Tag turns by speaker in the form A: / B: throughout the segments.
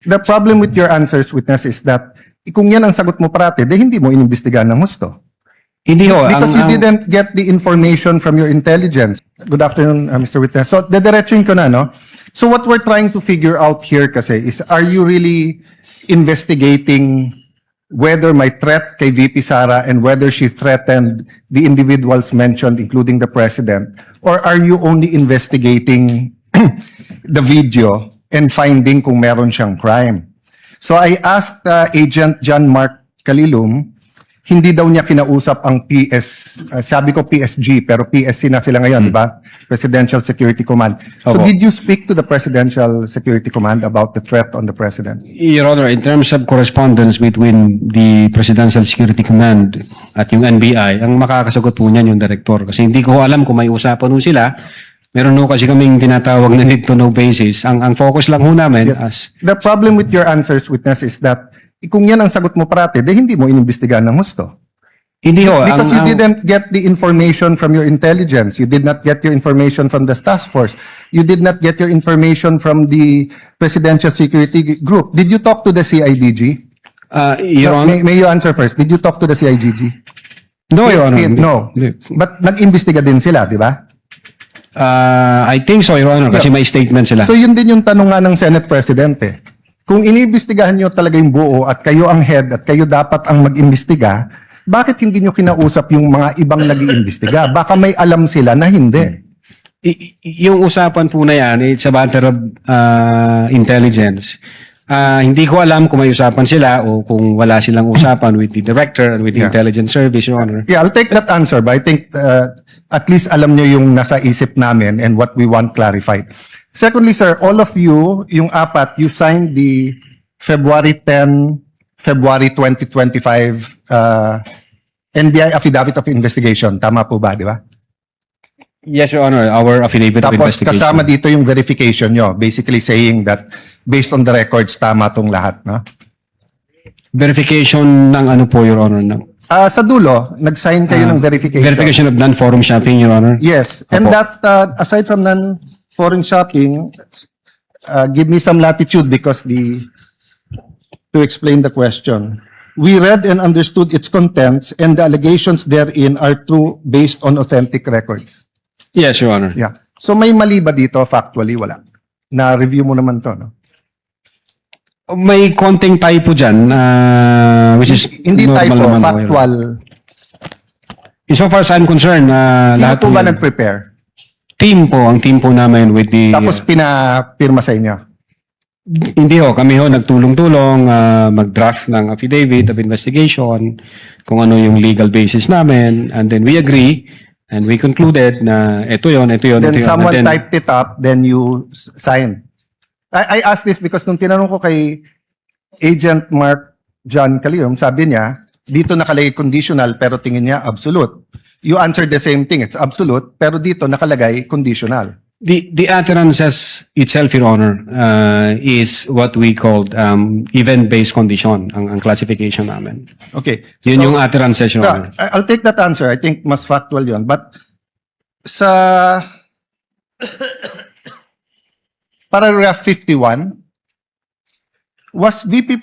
A: The problem with your answers, witness, is that kung yan ang sagot mo parati, hindi mo inimbestigahan ng husto.
B: Hindi ho.
A: Because you didn't get the information from your intelligence. Good afternoon, Mr. Witness. So, dediretsuin ko na, no? So, what we're trying to figure out here kasi is, are you really investigating whether may threat kay VP Sara and whether she threatened the individuals mentioned, including the President? Or are you only investigating the video and finding kung meron siyang crime? So, I asked Agent John Mark Calilum, hindi daw niya kinausap ang sabi ko PSG, pero PSC na sila ngayon, di ba? Presidential Security Command. So
B: Opo.
A: did you speak to the Presidential Security Command about the threat on the President?
B: Your Honor, in terms of correspondence between the Presidential Security Command at yung NBI, ang makakasagot po niyan yung Director. Kasi hindi ko alam kung may usapan po sila. Meron po kasi kaming tinatawag na need to know basis. Ang focus lang po namin as...
A: The problem with your answers, witness, is that kung yan ang sagot mo parati, hindi mo inimbestigahan ng husto.
B: Hindi ho.
A: Because you didn't get the information from your intelligence. You did not get your information from the task force. You did not get your information from the Presidential Security Group. Did you talk to the CIDG?
B: Your Honor...
A: May you answer first. Did you talk to the CIDG?
B: No, Your Honor.
A: No. But nag-imbestiga din sila, di ba?
B: I think so, Your Honor, kasi may statement sila.
A: So yun din yung tanong nga ng Senate President eh. Kung iniimbestigahan nyo talaga yung buo at kayo ang head at kayo dapat ang mag-imbestiga, bakit hindi nyo kinausap yung mga ibang nag-iimbestiga? Baka may alam sila na hindi.
B: Yung usapan po na yan, it's a matter of intelligence. Hindi ko alam kung may usapan sila o kung wala silang usapan with the Director and with the Intelligence Service, Your Honor.
A: Yeah, I'll take that answer, but I think at least alam nyo yung nasa isip namin and what we want clarified. Secondly, sir, all of you, yung apat, you signed the February 10, February 2025 NBI Affidavit of Investigation. Tama po ba, di ba?
B: Yes, Your Honor, our affidavit of
A: Tapos
B: investigation.
A: kasama dito yung verification nyo, basically saying that based on the records, tama tong lahat, no?
B: Verification ng ano po, Your Honor?
A: Sa dulo, nag-sign kayo ng verification.
B: Verification of non-forum shopping, Your Honor?
A: Yes. And
B: Opo.
A: that, aside from non-foreign shopping, give me some latitude because to explain the question. We read and understood its contents and the allegations therein are true based on authentic records.
B: Yes, Your Honor.
A: Yeah. So may mali ba dito? Factually, wala. Na-review mo naman to, no?
B: May konting typo dyan, which is
A: Hindi
B: normal
A: typo,
B: naman po, Your Honor.
A: factual.
B: So far as I'm concerned,
A: Sino
B: lahat
A: po ba
B: ng-
A: nag-prepare?
B: ang team po namin with the...
A: Tapos pinapirma sa inyo?
B: Hindi ho, kami ho nagtulong-tulong mag-draft ng affidavit of investigation, kung ano yung legal basis namin, and then we agree, and we concluded na ito yun.
A: Then
B: ito yun.
A: someone
B: And then,
A: typed it up, then you signed. I asked this because nung tinanong ko kay Agent Mark John Calilum, sabi niya, dito nakalagay conditional pero tingin niya absolute. You answered the same thing, it's absolute, pero dito nakalagay conditional.
B: The utterances itself, Your Honor, is what we called event-based condition, ang classification namin.
A: Okay.
B: Yun
A: So,
B: yung utterances, Your Honor.
A: I'll take that answer. I think mas factual yun. But sa paragraph 51, was VP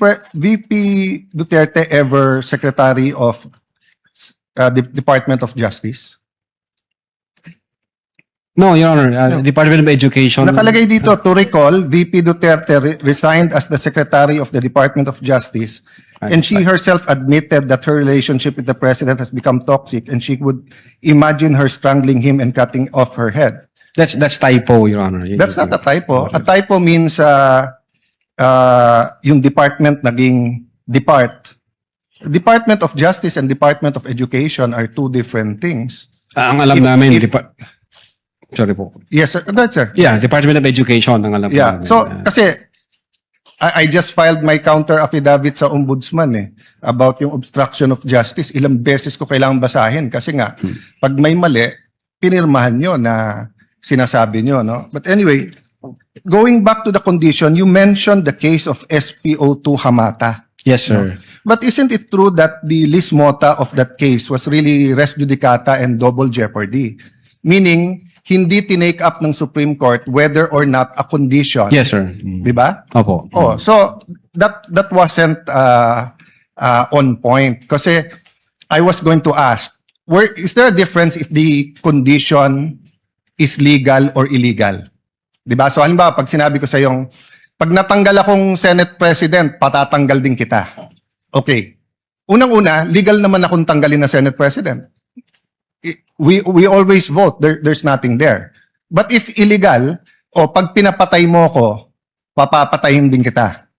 A: Duterte ever Secretary of the Department of Justice?
B: No, Your Honor, Department of Education.
A: Nakalagay dito, to recall, VP Duterte resigned as the Secretary of the Department of Justice, and she herself admitted that her relationship with the President has become toxic, and she would imagine her strangling him and cutting off her head.
B: That's typo, Your Honor.
A: That's not a typo. A typo means yung department naging depart. Department of Justice and Department of Education are two different things.
B: Ang alam namin, sorry po.
A: Yes, sir. That's sir.
B: Yeah, Department of Education ang alam po
A: Yeah.
B: namin.
A: So, kasi I just filed my counter affidavit sa ombudsman about yung obstruction of justice. Ilang beses ko kailangan basahin kasi nga, pag may mali, pinirmahan nyo na sinasabi nyo, no? But anyway, going back to the condition, you mentioned the case of SPO2 Hamata.
B: Yes, sir.
A: But isn't it true that the lis mota of that case was really res judicata and double jeopardy? Meaning, hindi tinake up ng Supreme Court whether or not a condition.
B: Yes, sir.
A: Di ba?
B: Opo.
A: Oh, so that wasn't on point. Kasi I was going to ask, is there a difference if the condition is legal or illegal? Di ba? So halimbawa, pag sinabi ko sa yung, pag natanggal akong Senate President, patatanggal din kita. Okay. Unang-una, legal naman akong tanggalin na Senate President. We always vote. There's nothing there. But if illegal, o pag pinapatay mo ko, papapatayin din kita.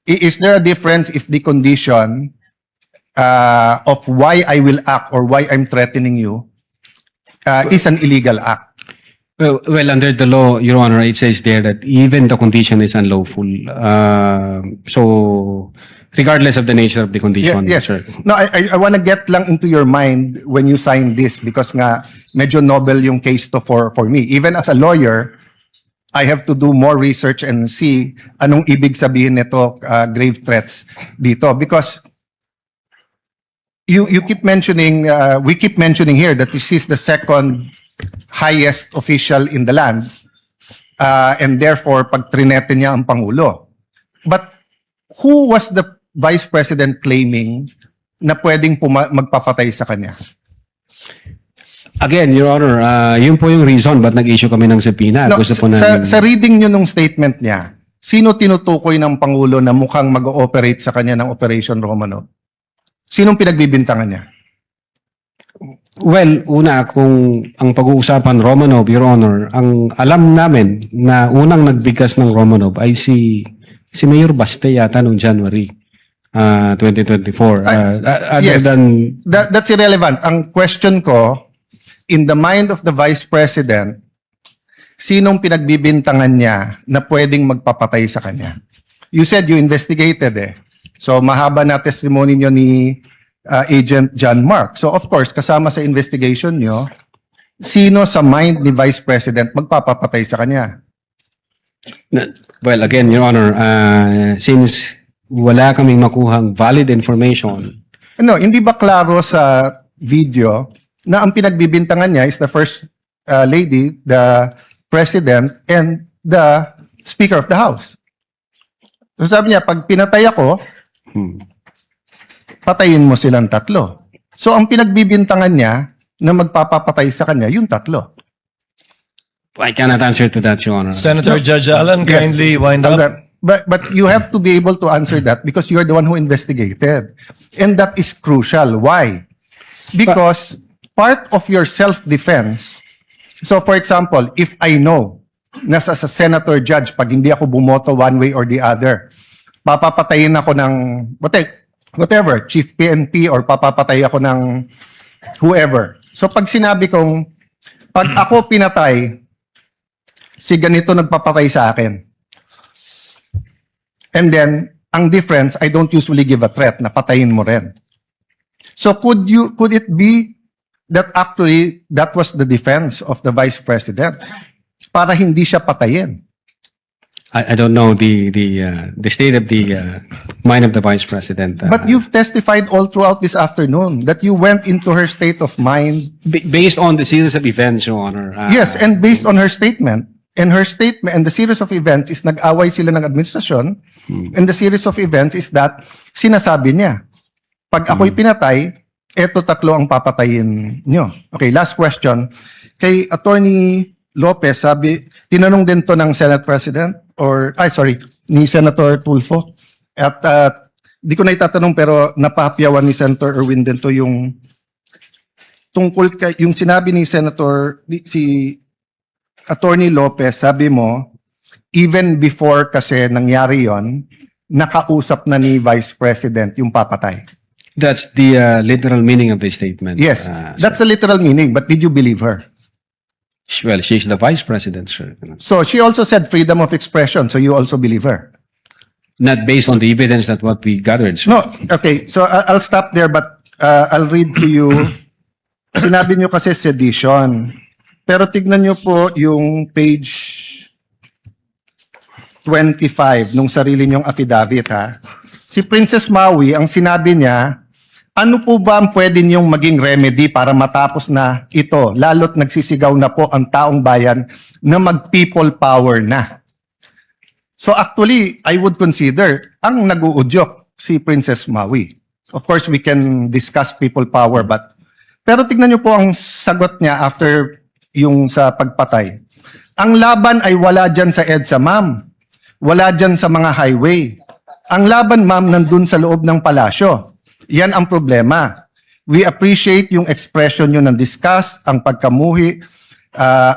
A: Is there a difference if the condition of why I will act or why I'm threatening you is an illegal act?
B: Well, under the law, Your Honor, it says there that even the condition is unlawful. So, regardless of the nature of the condition,
A: Yes.
B: sir.
A: No, I want to get lang into your mind when you sign this because nga medyo novel yung case to for me. Even as a lawyer, I have to do more research and see anong ibig sabihin nito grave threats dito because you keep mentioning we keep mentioning here that this is the second highest official in the land and therefore pag trinete niya ang pangulo. But who was the Vice President claiming na pwedeng magpapatay sa kanya?
B: Again, Your Honor, yun po yung reason ba't nag-issue kami ng subpoena.
A: No,
B: Gusto po namin...
A: sa reading nyo nung statement niya, sino tinutukoy ng Pangulo na mukhang mag-ooperate sa kanya ng Operation Romanov? Sinong pinagbibintangan niya?
B: Well, una, kung ang pag-uusapan Romanov, Your Honor, ang alam namin na unang nagbigkas ng Romanov ay si Mayor Baste yata noong January 2024. Other
A: yes.
B: than...
A: That's irrelevant. Ang question ko, in the mind of the Vice President, sinong pinagbibintangan niya na pwedeng magpapatay sa kanya? You said you investigated eh. So mahaba na testimony niyo ni Agent John Mark. So of course, kasama sa investigation niyo, sino sa mind ni Vice President magpapapatay sa kanya?
B: Well, again, Your Honor, since wala kaming makuhang valid information,
A: No, hindi ba klaro sa video na ang pinagbibintangan niya is the First Lady, the President, and the Speaker of the House? So sabi niya, pag pinatay ako, patayin mo silang tatlo. So ang pinagbibintangan niya na magpapapatay sa kanya, yung tatlo.
B: I cannot answer to that, Your Honor.
C: Senator Judge Allen,
A: Yes.
C: kindly wind up.
A: But you have to be able to answer that because you're the one who investigated. And that is crucial. Why? Because part of your self-defense, so for example, if I know na sa senator judge, pag hindi ako bumoto one way or the other, papapatayin ako ng whatever, chief PNP or papapatay ako ng whoever. So pag sinabi kong, pag ako pinatay, si ganito nagpapatay sa akin. And then, ang difference, I don't usually give a threat na patayin mo rin. So could it be that actually that was the defense of the Vice President para hindi siya patayin?
B: I don't know the state of the mind of the Vice President.
A: But you've testified all throughout this afternoon that you went into her state of mind.
B: Based on the series of events, Your Honor.
A: Yes, and based on her statement. And her statement and the series of events is nag-away sila ng administrasyon. And the series of events is that sinasabi niya, pag ako'y pinatay, eto tatlo ang papatayin nyo. Okay, last question. Kay Attorney Lopez, tinanong din to ng Senate President ni Senator Tulfo. At di ko na itatanong pero napahapyawan ni Senator Erwin din to yung tungkol kay yung sinabi ni si Attorney Lopez, sabi mo, even before kasi nangyari yon, nakausap na ni Vice President yung papatay.
B: That's the literal meaning of the statement.
A: Yes, that's the literal meaning, but did you believe her?
B: Well, she's the Vice President, sir.
A: So she also said freedom of expression, so you also believe her?
B: Not based on the evidence that what we gathered, sir.
A: No, okay, so I'll stop there but I'll read to you. Sinabi niyo kasi sedition. Pero tignan niyo po yung page 25 nung sarili niyong affidavit ha. Si Princess Maui, ang sinabi niya, Ano po ba ang pwede niyong maging remedy para matapos na ito, lalo't nagsisigaw na po ang taong bayan na mag-people power na? So actually, I would consider ang nag-uudyok si Princess Maui. Of course, we can discuss people power, but pero tignan niyo po ang sagot niya after yung sa pagpatay. Ang laban ay wala dyan sa EDSA, ma'am. Wala dyan sa mga highway. Ang laban, ma'am, nandun sa loob ng palasyo. Yan ang problema. We appreciate yung expression nyo ng disgust, ang pagkamuhi,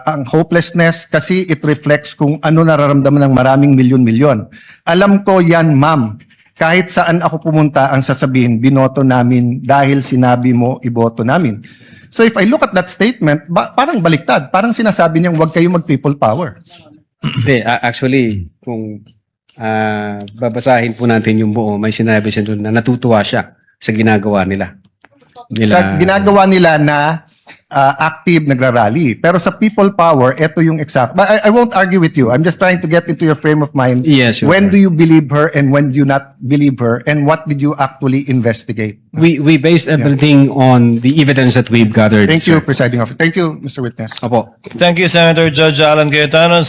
A: ang hopelessness, kasi it reflects kung ano nararamdaman ng maraming milyon-milyon. Alam ko yan, ma'am. Kahit saan ako pumunta, ang sasabihin, binoto namin dahil sinabi mo, iboto namin. So if I look at that statement, parang baliktad. Parang sinasabi niyang huwag kayo mag-people power.
B: Hindi, actually, kung babasahin po natin yung buo, may sinabi siya doon na natutuwa siya sa ginagawa nila.
A: Sa ginagawa nila na active, nagrarally. Pero sa people power, ito yung exact. But I won't argue with you. I'm just trying to get into your frame of mind.
B: Yes, Your
A: When
B: Honor.
A: do you believe her and when do you not believe her? And what did you actually investigate?
B: We based everything on the evidence that we've gathered.
A: Thank you,
B: sir.
A: Presiding Officer. Thank you, Mr. Witness.
B: Opo.
C: Thank you, Senator Judge Alan Cayetano.